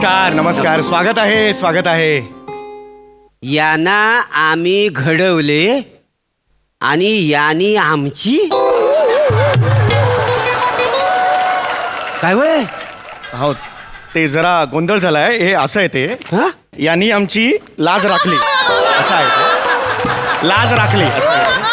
नमस्कार नमस्कार, स्वागत आहे स्वागत आहे. यांना आम्ही घडवले आणि यांनी आमची काय होय. हो, ते जरा गोंधळ झालाय. हे असं आहे ते, हा? यांनी आमची लाज राखली असं आहे ते. लाज राखली असं आहे ते.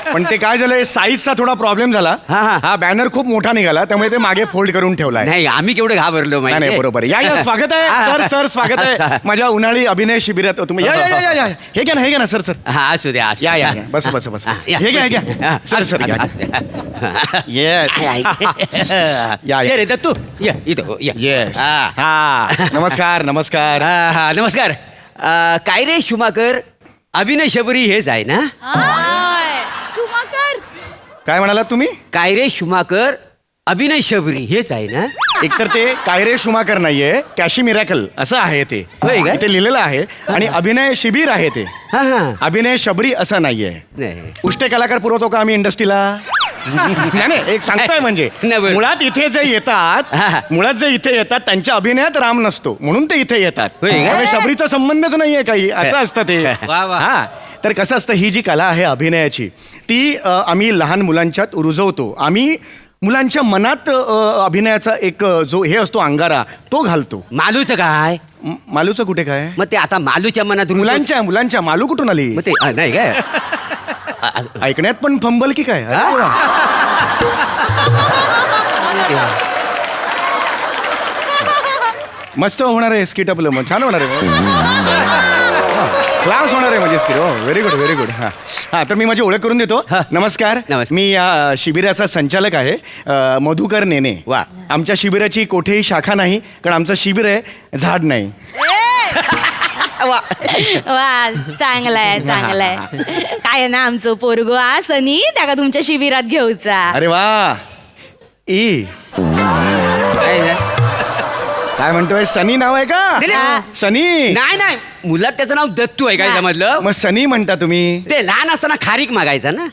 पण ते काय झालंय, साईजचा थोडा प्रॉब्लेम झाला. हा, हा. हा बॅनर खूप मोठा निघाला, त्यामुळे ते मागे फोल्ड करून ठेवलाय. नाही आम्ही केवढे घाबरलो नाही माहिती नाही, बरोबर. या या, स्वागत आहे सर. सर स्वागत आहे माझ्या उन्हाळी अभिनय शिबिरात. तुम्ही या या या या. हे घ्या ना, हे घ्या ना सर. सर हा असू द्या असू या द्या. या या. बस बस बस बस. या. हे घ्या हे घ्या सर. सर घ्या. येस या ये या. रे दत्तू या इथं हो, या. येस. हा. हा नमस्कार नमस्कार. हा, हा, नमस्कार. काय रे शुमाकर, अभिनय शबरी हेच आहे ना? शुमाकर काय म्हणालात तुम्ही? काय रे शुमाकर, अभिनय शबरी हेच आहे ना? एकतर ते कायरे शुमाकर नाहीये, कॅशी मिरॅकल असं आहे ते. होय का? ते लिहिलेलं आहे. आणि अभिनय शिबिर आहे ते. हा हा अभिनय शबरी असं नाहीये. नाही उष्टे कलाकार पुरवतो का आम्ही इंडस्ट्रीला? नाही नाही, एक सांगताय म्हणजे नाही, बरं. मुळात इथे जे येतात, हा. मुळात जे इथे येतात त्यांच्या अभिनयात राम नसतो, म्हणून ते इथे येतात. होय का? त्यामुळे शबरीचा संबंधच नाहीये काही, असं असतं ते. वा, वा. हा, तर कसं असतं, ही जी कला आहे अभिनयाची, ती आम्ही लहान मुलांच्यात रुजवतो. आम्ही मुलांच्या मनात अभिनयाचा एक जो हे असतो अंगारा, तो घालतो. मालूचं काय? मालूचं कुठे काय? मग ते आता मालूच्या मनात मुलांच्या मालू कुठून आली? मग ते नाही काय ऐकण्यात पण फंबल की काय? अरे वा. मस्त होणार आहे स्किट आपलं, मग छान होणार आहे. क्लास होणार आहे म्हणजे स्किट. हो, व्हेरी गुड व्हेरी गुड. हां हां, तर मी माझी ओळख करून देतो. नमस्कार. नमस्कार. मी या शिबिराचा संचालक आहे, मधुकर नेने. वा. आमच्या शिबिराची कोठेही शाखा नाही, कारण आमचं शिबिर आहे झाड नाही. वा चांगलाय चांगलाय. काय आहे ना, आमचं पोरगो सनी त्याका तुमच्या शिबिरात घेऊचा. अरे वा. काय म्हणतोय, सनी नाव आहे का? सनी. नाही नाही, मुलात त्याचं नाव दत्तू आहे. काय हा. समजलं? मग सनी म्हणता तुम्ही? ते लहान असताना खारीक मागायचा ना.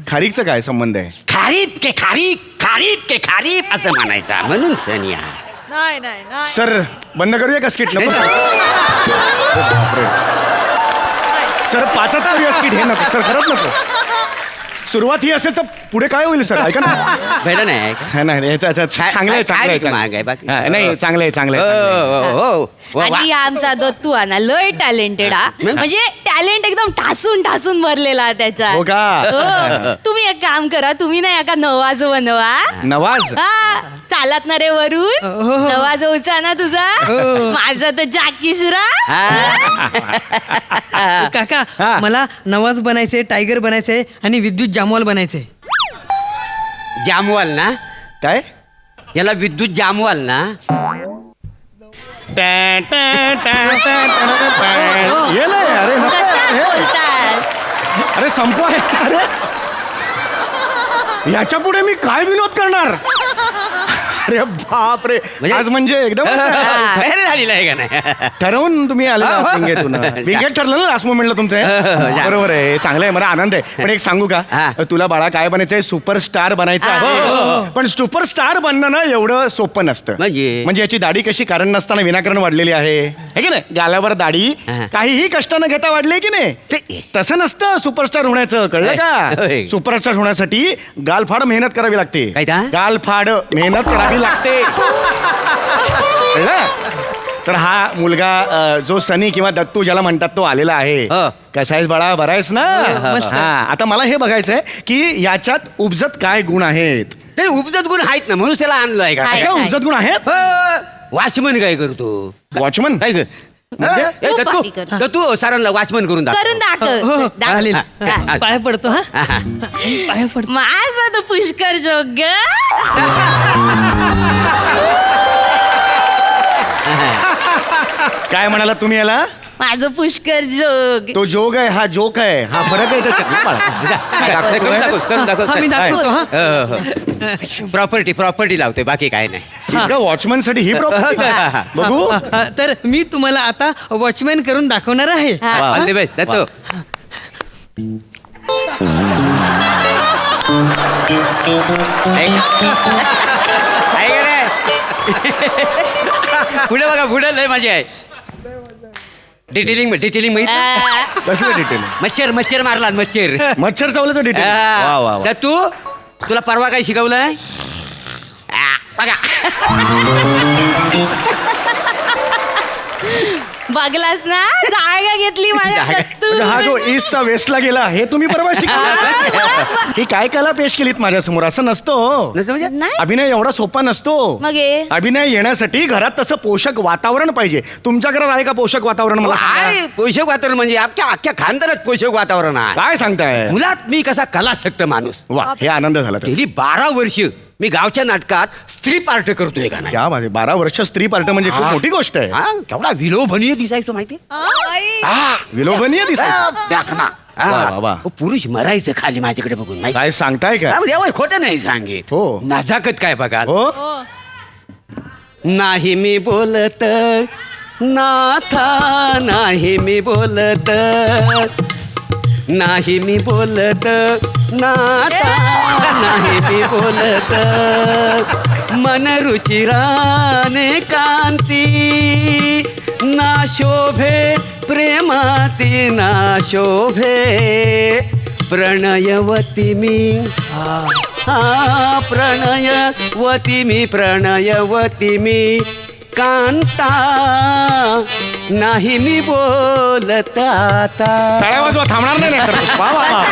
खारीकचा काय संबंध आहे? खारीक के खारीक, खारीक के खारीक असं म्हणायचा, म्हणून सनी आहे. नाही नाही नाही. सर बंद करूया का स्किट? नको सर, पाचाचा करूया स्किट. हे नको सर, खरंच नको. सुरुवात ही असेल तर पुढे काय होईल सर? ऐका ना. भेटलं नाही हा, नाही नाही, चांगलं आहे चांगलं आहे महाग आहे बाकी. हा, नाही चांगलं आहे चांगलं आहे. हो आणि आमचा दत्तू ना लय टॅलेंटेड म्हणजे टॅलेंट एकदम ठासून भरलेला त्याचा. हो का? हो. तुम्ही एक काम करा, तुम्ही ना एका नवाज बनवा. नवाज. हा, चालत ना रे वरून नवाज होचा ना तुझा. माझा तर जाकीशरा. काका हा. मला नवाज बनायचंय, टायगर बनायचंय आणि विद्युत जामवाल बनायचंय. जामवाल ना? काय? याला विद्युत जामवाल ना? ये ना, अरे नको. कसा हे, बोलतास? अरे संपवा हे. अरे याच्या पुढे मी काय विनोद करणार? अरे बाप रे. आज म्हणजे एकदम तयारी झालेला आहे का नाही? ठरवून तुम्ही आले ना पिंगेतून. पिंगेत ठरलं ना लास्ट मोमेंटला तुमचं हे? बरोबर आहे, चांगलं आहे, मला आनंद आहे. पण एक सांगू का, तुला बाळा काय बनायचंय? सुपरस्टार बनायचं आहे. पण सुपरस्टार बनणं ना एवढं सोपं नसतं. म्हणजे याची दाढी कशी कारण नसताना विनाकारण वाढलेली आहे की नाही? गालावर दाढी काहीही कष्ट न घेता वाढली की नाही? तसं नसतं सुपरस्टार होण्याचं, कळलं का? सुपरस्टार होण्यासाठी गालफाड मेहनत करावी लागते. गालफाड मेहनत करावी लागते, कळलं? तर हा मुलगा जो सनी किंवा दत्तू ज्याला म्हणतात तो आलेला आहे. कसा आहेस बाळा? बरा आहेस ना? हा, आता मला हे बघायचंय की याच्यात उपजत काय गुण आहेत. ते उपजत गुण आहेत ना, म्हणून त्याला आणलंय का? अच्छा, उपजत गुण आहेत. वॉचमन काय करतो? वॉचमन काय कर? म्हणजे? खूप भारी करतो. दत्तू सरांना वॉचमन करून दाखव. करून दाखव. चालेल. दाखव. पाया पडतो. हा, पाया पडतो. माझा तर पुष्कर जोग. काय म्हणाला तुम्ही याला? माझं पुष्कर जोग. तो जोग आहे, हा जोक आहे. हा फरक आहे त्याच्यात ना बाळा. करून दाखव. हा, मी दाखवतो. हा. प्रॉपर्टी लावते, बाकी काय नाही. वॉचमन साठी ही प्रॉब्लेम बघू. तर मी तुम्हाला आता वॉचमॅन करून दाखवणार आहे. All the best Dattu. पुढे बघा पुढे लय मजा आहे. डिटेलिंग माहिती कसलं डिटेल? मच्छर मारला मच्छर. मच्छर चावल्याचं डिटेल. वा वा वा. तर तुला परवा काय शिकवलंय बघा. बघलास ना जागा घेतली माझ्या म्हणजे हा जो ईस्टचा वेस्टला गेला हे तुम्ही परवा शिकला. ही काय कला पेश केलीत माझ्यासमोर? असं नसतो. नसतं म्हणजे? नाही अभिनय एवढा सोपा नसतो. मग हे? अभिनय येण्यासाठी घरात तसं पोषक वातावरण पाहिजे. तुमच्या घरात आहे का पोषक वातावरण? मला सांगा. काय पोषक वातावरण म्हणजे अख्ख्या खानदारात पोषक वातावरण आहे. काय सांगताय? मुलात मी कसा कलाशक्त माणूस. वा हे आनंद झाला तर. गेली 12 वर्ष मी गावच्या नाटकात स्त्री पार्ट करतोय का नाही. या माझे 12 वर्ष स्त्री पार्ट म्हणजे खूप मोठी गोष्ट आहे. हा, केवढा विलोभनीय दिसायचो माहिती. विलोभनीय दिसत. वा, वा. पुरुष मरायचं खाली माझ्याकडे बघून माहिती. काय सांगताय का? देवा खोटं नाही सांगित. हो. नजाकत काय बघा. हो नाही मी बोलत नाथा नाही मी बोलत नाही मी बोलत नाथा नाही मी बोलत मन रुचिराने कांती ना शोभे प्रेमाती ना शोभे प्रणयवती मी प्रणयवती मी कांता नाही मी बोलत आता. टाळ्या वाजवा, थांबणार नाही नाहीतर. वा वा वा.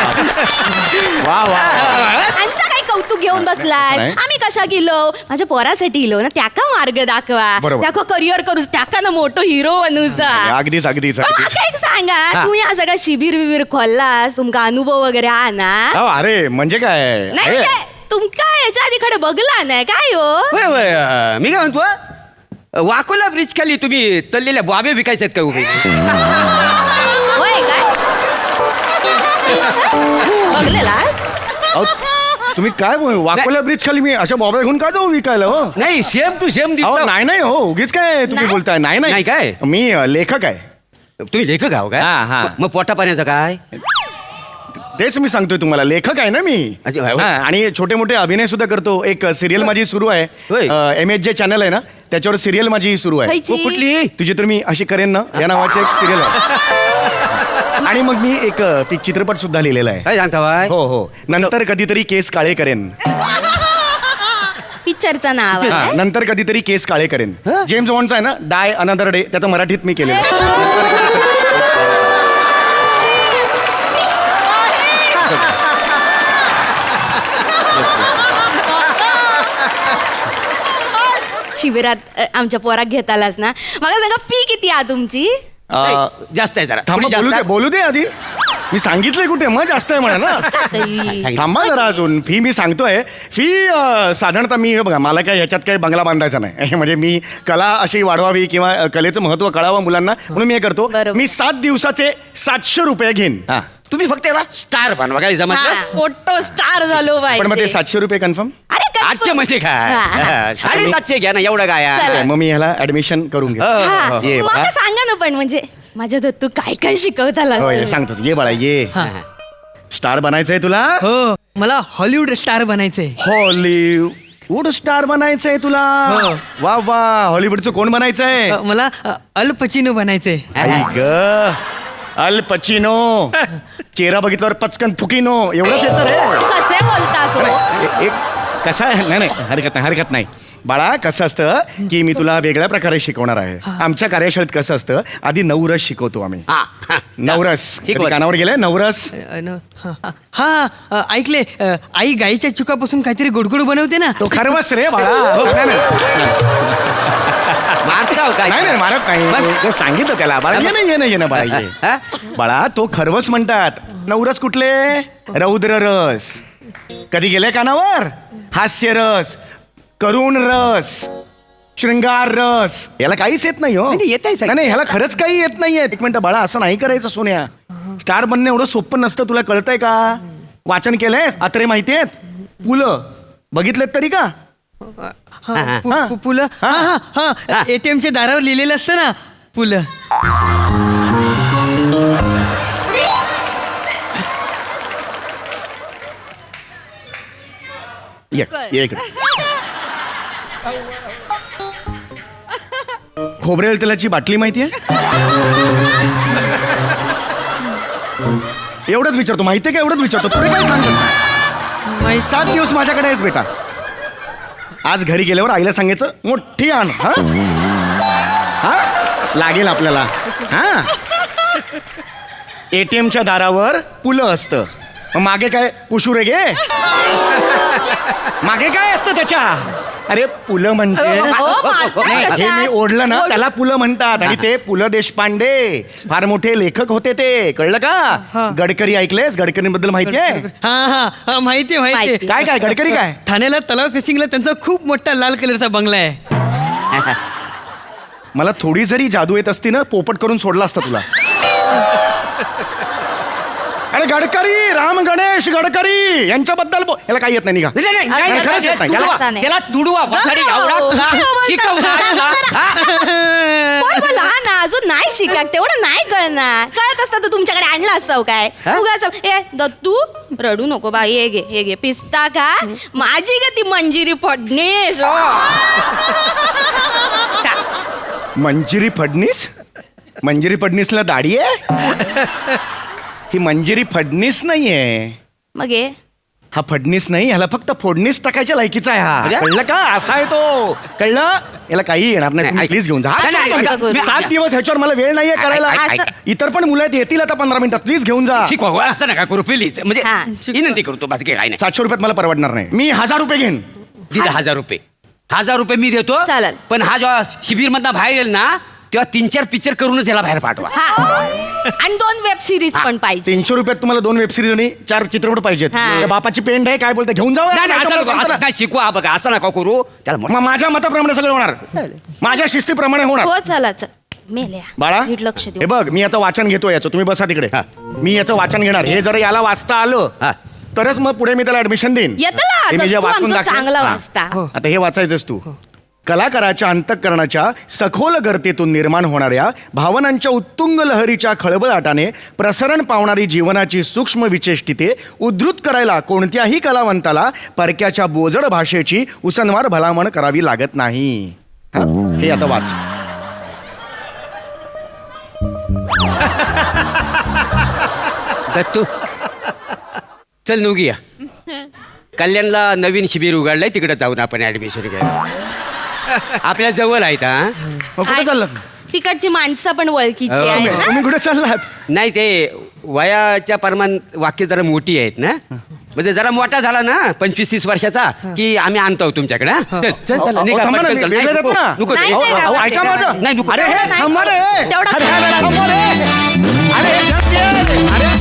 वा वा. आमचं काय कौतुक घेऊन बसलाय. नाही. आम्ही कशा गेलो माझ्या पोरासाठी इलो ना त्याका मार्ग दाखवा. बरोबर. त्याका करिअर करूच त्याका ना मोठो हिरो बनूचा. अगदीच अगदीच पण अगदीच. म्हाका एक सांगा तुम्ही हा सगळा शिबिर विबीर खोललास तुमका अनुभव वगैरे हा ना? अहो, अरे म्हणजे काय? नाही अरे, काय तुमका याच्या आधी खडे बघला नाही काय हो? होय होय मी काय म्हणतो वाकोला ब्रिज खाली तुम्ही तल्लेल्या बॉबे विकायच्यात का उभे. होय काय बघलेलास? अहो, तुम्ही काय वाकोल्या ब्रिज खाली मी अशा बॉबा घेऊन काय जाऊ विकायला? हो नाही सेम टू सेम अहो, नाही नाही हो उगीच काय तुम्ही नाही? बोलताय? नाही नाही काय? मी लेखक आहे. तुम्ही लेखक आहो काय. हा, हा. मग पोटा पाण्याचं काय. तेच मी सांगतोय तुम्हाला, लेखक आहे ना मी. अच्छा, होय. हा, आणि छोटे मोठे अभिनय सुद्धा करतो. एक सिरियल माझी सुरू होय. आहे. MH चॅनल आहे ना त्याच्यावर सिरियल माझी सुरू आहे. खायची? कुठली. तुझी तर मी अशी करेन ना या नावाची एक सिरियल आहे. आणि मग मी एक चित्रपट सुद्धा लिहिलेला आहे. काय सांगता बाय. हो हो. नंतर कधीतरी केस काळे करेन. पिक्चरचं नाव हा, आहे. नंतर कधीतरी केस काळे करेन. जेम्स बॉन्डचा आहे ना डाय अनदर डे त्याचं मराठीत मी केलेलं आहे. शिबिरात आमच्या पोराक घेतालास ना मला सांगा फी किती आहे तुमची? नाही, जास्त आहे जरा. थांबा थोडी बोलू जास्त दे बोलू दे आधी. मी सांगितलंय कुठे मग जास्त आहे म्हणा ना. ताई. थांबा जरा अजून. फी मी सांगतोय. फी साधारणतः मी हे बघा मला काय ह्याच्यात काही बंगला बांधायचा नाही. म्हणजे मी कला अशी वाढवावी किंवा कलेचं महत्त्व कळावं मुलांना म्हणून मी हे करतो. बरोबर. मी 7 दिवसाचे 700 रुपये घेईन. हा. तुम्ही फक्त याला स्टार बनवा काय हा, जमत. मोठो स्टार झालो पण मग ते पाहिजे. 700 रुपये कन्फर्म. अरे confirm. आजचे म्हणजे काय. हा. 750 घ्या ना एवढं काय. चला. मग मी ह्याला ऍडमिशन करून घे. हा, ये मला बा. सांगा ना पण म्हणजे माझ्या दत्तू काय काय शिकवताला होय सांगतो. ये बाळा ये. स्टार बनायचंय तुला. हो मला हॉलिवूड स्टार बनायचंय. हॉलिवूड स्टार बनायचंय तुला. हो. वा वा. हॉलिवूडचं कोण बनायचंय? मला अल पचिनो बनायचंय. आई ग अल पचिनो. चेहरा बघितल्यावर पचकन फुकिनो एवढंच येतं रे. कसे बोलतास हो? एक कसा आहे. नाही नाही हरकत नाही बाळा. कसं असतं की मी तुला वेगळ्या प्रकारे शिकवणार आहे. आमच्या कार्यशाळेत कसं असतं आधी नवरस शिकवतो आम्ही. नवरस ठीक कधी कानावर गेलाय नवरस? हा ऐकले आई गाईच्या चुकापासून काहीतरी गोडगोड बनवते ना. तो खरवस रे बाळा. नाही, मारता काय. नाही नाही मारत नाही. तो सांगितलं त्याला बाळा ये ना बाळा ये. हा? बाळा तो खरवस म्हणतात. नवरस कुठले? रौद्र रस. कधी गेले कानावर? हास्य रस, करुण रस, शृंगार रस. याला काहीच येत नाही हो. नाही, येतंय सगळं. नाही ह्याला खरंच काही येत नाहीये. एक मिनिट बाळा असं नाही करायचं सोन्या. स्टार बनणं एवढं सोपं नसतं. तुला कळतंय का? वाचन केलंयस? अत्रे माहितीयेत? पुलं बघितलेत तरी का? पुलं. हा हा हा ATM दारावर लिहिलेलं असतं ना पुलं. ये इकडे. खोबरेल तेलाची बाटली माहितीये? एवढंच विचारतो, माहितीये का? एवढंच विचारतो, पुढे काय सांगतो? 7 दिवस माझ्याकडे आहेस बेटा. आज घरी गेल्यावर आईला सांगायचं मोठी आण. हा हा लागेल आपल्याला. हा ATMच्या दारावर पुलं असतं, मग मागे काय पुशू रे गे? मागे काय असतं त्याच्या? अरे पुलं म्हणजे नाही, हे मी ओढलं ना त्याला पुलं म्हणतात. आणि ते पु ल देशपांडे फार मोठे लेखक होते ते, कळलं का? गडकरी ऐकलेस? गडकरींबद्दल माहितीये? हा माहितीये माहितीये. काय काय गडकरी काय? ठाण्याला तलाव फेसिंगला त्यांचा खूप मोठा लाल कलरचा बंगला आहे. मला थोडी जरी जादू येत असती ना, पोपट करून सोडला असता तुला. अरे गडकरी, राम गणेश गडकरी यांच्याबद्दल याला काही येत नाही. निघा. नाही, खरंच येत नाही. नाही. त्याला तुडवा वखाडी एवढा शिकवणार तुला. कोण बोलला? हा ना, अजून नाही शिका, तेवढं नाही कळणार. कळत असतं तर तुमच्याकडे आणलं असतं काय? उगाच ए दत्तू रडू नको बाई, हे घे पिस्ता का? माझी का ती मंजिरी फडणीस. मंजिरी फडणीस? मंजिरी फडणीसला दाढी आहे? ही मंजिरी फडणीस नाहीये. मग हे हा फडणीस नाही, ह्याला फक्त फोडणीस टाकायच्या लायकीचा आहे हा. अरे? कळलं का? असा आहे तो. कळलं? याला काही येणार नाही. तुम्ही प्लीज घेऊन जा. नाही, नाही, हा, नाही. 7 दिवस ह्याच्यावर मला वेळ नाहीये करायला. ऐक. इतर पण मुलं आहेत, येतील आता 15 मिनिटात. प्लीज घेऊन जा. शिकवा असं नका करू प्लीज. म्हणजे हा. विनंती करतो बाकी काही नाही. 700 रुपयात मला परवडणार नाही. मी 1000 रुपये घेईन. दिला 1000 रुपये. 1000 रुपये मी देतो. चालेल. पण हा जेव्हा शिबिर मधला बाहेर येईल ना, तेव्हा 3-4 पिक्चर करूनच याला बाहेर पाठवा. हा आणि 2 वेब सिरीज पण पाहिजे. 300 रुपयात तुम्हाला 2 वेब सिरीज आणि 4 चित्रपट पाहिजेत. हा. त्या बापाची पेंड आहे, काय बोलते? घेऊन जाऊ. नाही, नाही, असं नको. असं काय शिकवा बघा, असं नका करू. त्याला मग माझ्या मताप्रमाणे सगळं होणार, माझ्या शिस्तीप्रमाणे होणार. हो चला मेल्या बाळा नीट लक्ष हे देऊ. बघ, मी आता वाचन घेतो याचं, तुम्ही बसा तिकडे. हा. मी याचं वाचन घेणार. हे जर याला वाचता आलं हा. तरच मग पुढे मी त्याला ऍडमिशन देईन. येतं ना, हे मी जे तू वाचून आमचं दाखवेन. चांगलं हा. वाचता. हो. आता हे वाचायचंस तू. कलाकाराच्या अंतःकरणाच्या सखोल गर्तेतून निर्माण होणाऱ्या भावनांच्या उत्तुंग लहरीच्या खळबळाटाने प्रसरण पावणारी जीवनाची सूक्ष्म विचेष्टिते उद्धृत करायला कोणत्याही कलावंताला परक्याच्या बोजड भाषेची उसनवार भलामण करावी लागत नाही. हा? हे आता वाच. दत्तू चल नुगिया. कल्याणला नवीन शिबिर उघडलंय, तिकडे जाऊन आपण ऍडमिशन घ्यायला. आपल्या जवळ आहेत. हा मग कुठे चाललात? तिकडची माणसं पण ओळखीची हो, आहेत ना. तुम्ही कुठे चाललात? नाही, ते वयाच्या प्रमाण वाक्य जरा मोठी आहेत ना, म्हणजे जरा मोठा झाला ना 25-30 वर्षाचा की आम्ही आणतो तुमच्याकडे. हा? चल चल अहो, चल, निघा, थांबा ना, पटकन चल. वेगळं नाही, देतो नको, ना. नको. नाही, अहो, नाही, अहो, नाही, ऐका माझं. नाही, नको. अरे हे नाही. थांबा रे. तेवढं अरे, अरे, थांबा रे. अरे, अरे